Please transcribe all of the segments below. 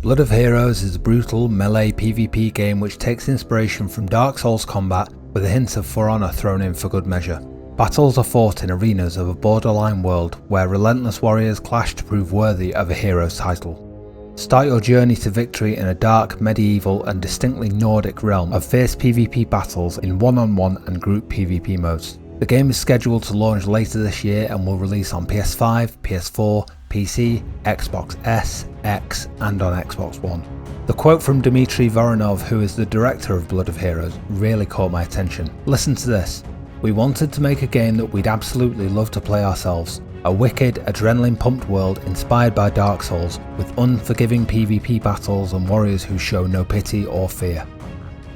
Blood of Heroes is a brutal melee PvP game which takes inspiration from Dark Souls combat with a hint of For Honor thrown in for good measure. Battles are fought in arenas of a borderline world where relentless warriors clash to prove worthy of a hero's title. Start your journey to victory in a dark, medieval and distinctly Nordic realm of fierce PvP battles in one-on-one and group PvP modes. The game is scheduled to launch later this year and will release on PS5, PS4, PC, Xbox S, X and on Xbox One. The quote from Dmitry Voronov, who is the director of Blood of Heroes, really caught my attention. Listen to this. "We wanted to make a game that we'd absolutely love to play ourselves. A wicked, adrenaline-pumped world inspired by Dark Souls, with unforgiving PvP battles and warriors who show no pity or fear."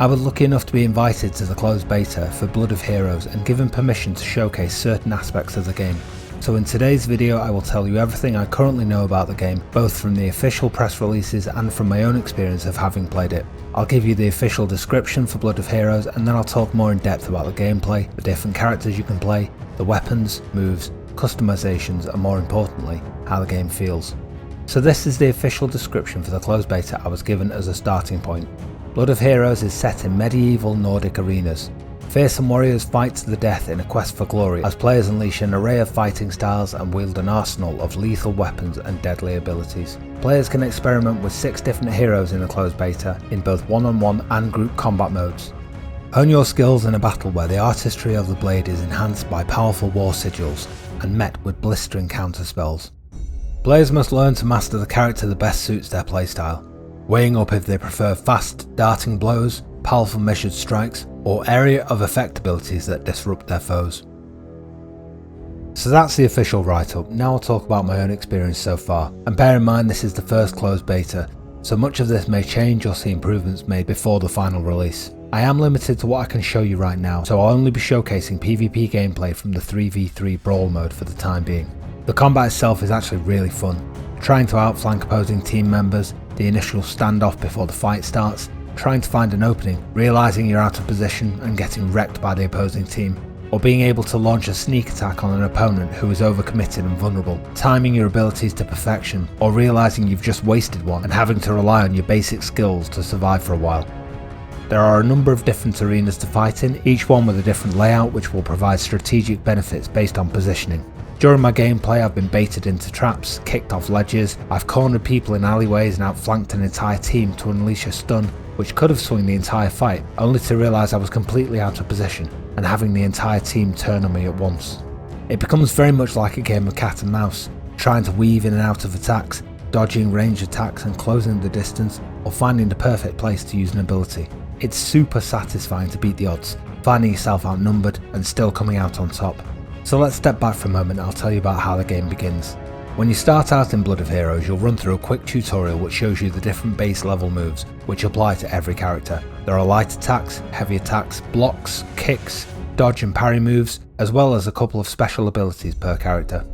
I was lucky enough to be invited to the closed beta for Blood of Heroes and given permission to showcase certain aspects of the game. So in today's video I will tell you everything I currently know about the game, both from the official press releases and from my own experience of having played it. I'll give you the official description for Blood of Heroes and then I'll talk more in depth about the gameplay, the different characters you can play, the weapons, moves, customizations and more importantly, how the game feels. So this is the official description for the closed beta I was given as a starting point. Blood of Heroes is set in medieval Nordic arenas. Fearsome warriors fight to the death in a quest for glory as players unleash an array of fighting styles and wield an arsenal of lethal weapons and deadly abilities. Players can experiment with 6 different heroes in the closed beta in both one-on-one and group combat modes. Hone your skills in a battle where the artistry of the blade is enhanced by powerful war sigils and met with blistering counter spells. Players must learn to master the character that best suits their playstyle, weighing up if they prefer fast, darting blows, powerful measured strikes, or area of effect abilities that disrupt their foes. So that's the official write-up. Now I'll talk about my own experience so far, and bear in mind this is the first closed beta, so much of this may change or see improvements made before the final release. I am limited to what I can show you right now, so I'll only be showcasing PvP gameplay from the 3v3 brawl mode for the time being. The combat itself is actually really fun. Trying to outflank opposing team members, the initial standoff before the fight starts, trying to find an opening, realising you're out of position and getting wrecked by the opposing team, or being able to launch a sneak attack on an opponent who is overcommitted and vulnerable, timing your abilities to perfection, or realising you've just wasted one and having to rely on your basic skills to survive for a while. There are a number of different arenas to fight in, each one with a different layout which will provide strategic benefits based on positioning. During my gameplay I've been baited into traps, kicked off ledges, I've cornered people in alleyways and outflanked an entire team to unleash a stun which could have swung the entire fight, only to realise I was completely out of position and having the entire team turn on me at once. It becomes very much like a game of cat and mouse, trying to weave in and out of attacks, dodging ranged attacks and closing the distance, or finding the perfect place to use an ability. It's super satisfying to beat the odds, finding yourself outnumbered and still coming out on top. So let's step back for a moment and I'll tell you about how the game begins. When you start out in Blood of Heroes, you'll run through a quick tutorial which shows you the different base level moves which apply to every character. There are light attacks, heavy attacks, blocks, kicks, dodge and parry moves, as well as a couple of special abilities per character.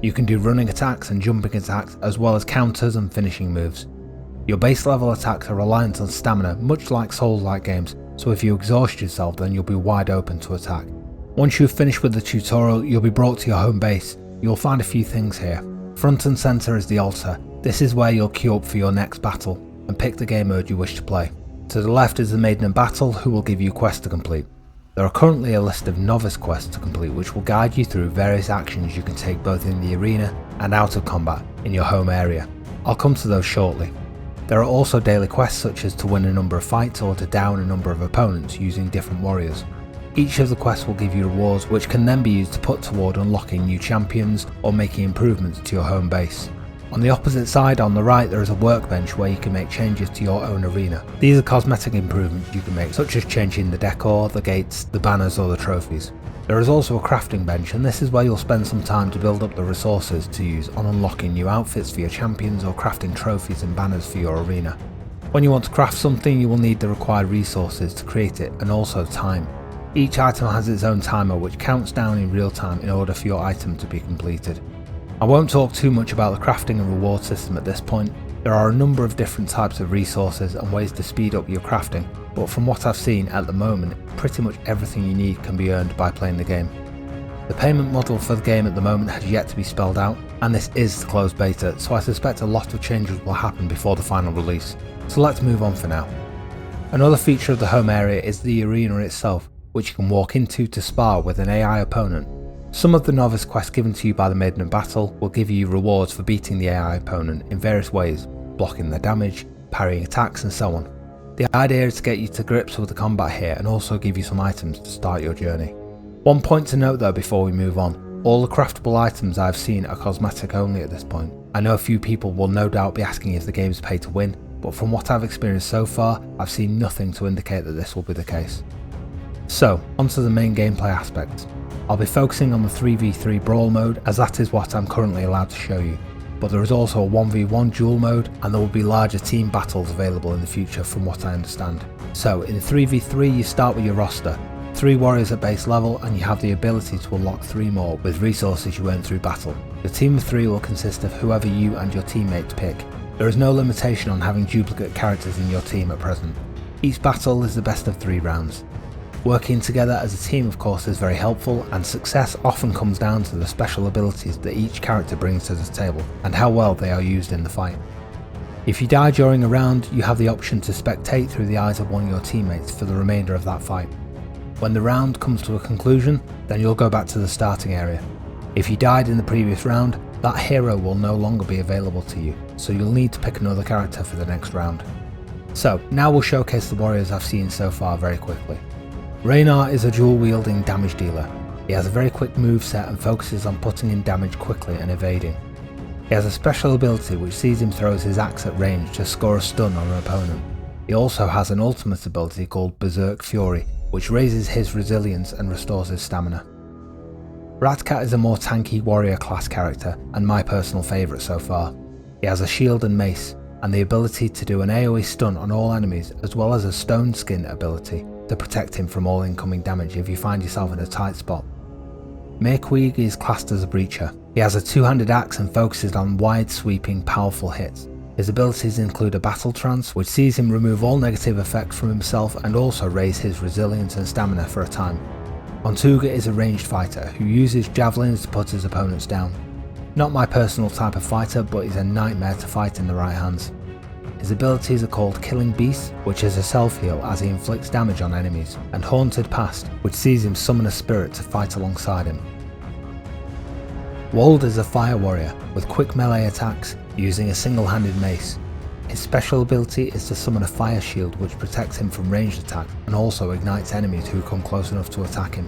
You can do running attacks and jumping attacks, as well as counters and finishing moves. Your base level attacks are reliant on stamina, much like Soulslike games, so if you exhaust yourself then you'll be wide open to attack. Once you've finished with the tutorial, you'll be brought to your home base. You'll find a few things here. Front and centre is the altar. This is where you'll queue up for your next battle and pick the game mode you wish to play. To the left is the Maiden of Battle, who will give you quests to complete. There are currently a list of novice quests to complete which will guide you through various actions you can take both in the arena and out of combat in your home area. I'll come to those shortly. There are also daily quests such as to win a number of fights or to down a number of opponents using different warriors. Each of the quests will give you rewards which can then be used to put toward unlocking new champions or making improvements to your home base. On the opposite side, on the right, there is a workbench where you can make changes to your own arena. These are cosmetic improvements you can make, such as changing the decor, the gates, the banners or the trophies. There is also a crafting bench, and this is where you'll spend some time to build up the resources to use on unlocking new outfits for your champions or crafting trophies and banners for your arena. When you want to craft something, you will need the required resources to create it and also time. Each item has its own timer which counts down in real time in order for your item to be completed. I won't talk too much about the crafting and reward system at this point. There are a number of different types of resources and ways to speed up your crafting, but from what I've seen at the moment, pretty much everything you need can be earned by playing the game. The payment model for the game at the moment has yet to be spelled out, And this is the closed beta, so I suspect a lot of changes will happen before the final release. So let's move on for now. Another feature of the home area is the arena itself, which you can walk into to spar with an AI opponent. Some of the novice quests given to you by the Maiden of Battle will give you rewards for beating the AI opponent in various ways, blocking their damage, parrying attacks and so on. The idea is to get you to grips with the combat here and also give you some items to start your journey. One point to note though before we move on, all the craftable items I've seen are cosmetic only at this point. I know a few people will no doubt be asking if the game's pay to win, but from what I've experienced so far, I've seen nothing to indicate that this will be the case. So, onto the main gameplay aspects. I'll be focusing on the 3v3 brawl mode as that is what I'm currently allowed to show you, but there is also a 1v1 duel mode and there will be larger team battles available in the future from what I understand. So in 3v3 you start with your roster, 3 warriors at base level and you have the ability to unlock 3 more with resources you earn through battle. Your team of 3 will consist of whoever you and your teammates pick. There is no limitation on having duplicate characters in your team at present. Each battle is the best of 3 rounds. Working together as a team of course is very helpful, and success often comes down to the special abilities that each character brings to the table and how well they are used in the fight. If you die during a round, you have the option to spectate through the eyes of one of your teammates for the remainder of that fight. When the round comes to a conclusion, then you'll go back to the starting area. If you died in the previous round, that hero will no longer be available to you, so you'll need to pick another character for the next round. So now we'll showcase the warriors I've seen so far very quickly. Reynar is a dual-wielding damage dealer. He has a very quick moveset and focuses on putting in damage quickly and evading. He has a special ability which sees him throw his axe at range to score a stun on an opponent. He also has an ultimate ability called Berserk Fury, which raises his resilience and restores his stamina. Ratcat is a more tanky warrior class character and my personal favourite so far. He has a shield and mace, and the ability to do an AoE stun on all enemies as well as a stone skin ability to protect him from all incoming damage if you find yourself in a tight spot. Meerquig is classed as a breacher. He has a two-handed axe and focuses on wide sweeping powerful hits. His abilities include a battle trance which sees him remove all negative effects from himself and also raise his resilience and stamina for a time. Ontuga is a ranged fighter who uses javelins to put his opponents down. Not my personal type of fighter, but he's a nightmare to fight in the right hands. His abilities are called Killing Beast, which is a self-heal as he inflicts damage on enemies, and Haunted Past, which sees him summon a spirit to fight alongside him. Wold is a fire warrior with quick melee attacks using a single-handed mace. His special ability is to summon a fire shield which protects him from ranged attacks and also ignites enemies who come close enough to attack him.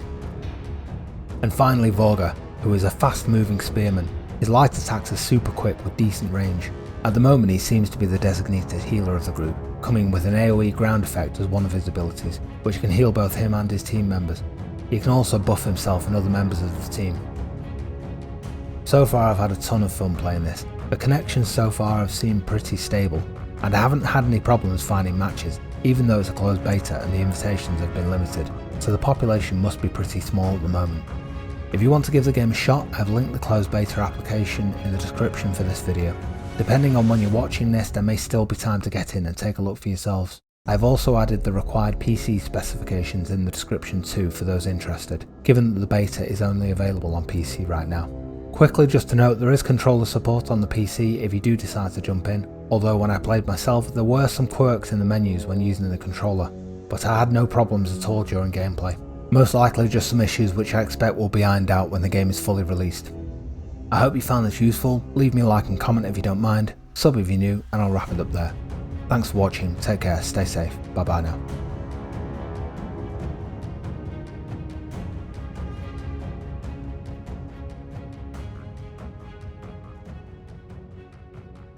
And finally Vorga, who is a fast-moving spearman. His light attacks are super quick with decent range. At the moment he seems to be the designated healer of the group, coming with an AoE ground effect as one of his abilities, which can heal both him and his team members. He can also buff himself and other members of the team. So far I've had a ton of fun playing this. The connections so far have seemed pretty stable, and I haven't had any problems finding matches, even though it's a closed beta and the invitations have been limited, so the population must be pretty small at the moment. If you want to give the game a shot, I've linked the closed beta application in the description for this video. Depending on when you're watching this, there may still be time to get in and take a look for yourselves. I've also added the required PC specifications in the description too for those interested, given that the beta is only available on PC right now. Quickly just to note, there is controller support on the PC if you do decide to jump in, although when I played myself there were some quirks in the menus when using the controller, but I had no problems at all during gameplay. Most likely just some issues which I expect will be ironed out when the game is fully released. I hope you found this useful. Leave me a like and comment if you don't mind, sub if you're new, and I'll wrap it up there. Thanks for watching, take care, stay safe, bye bye now.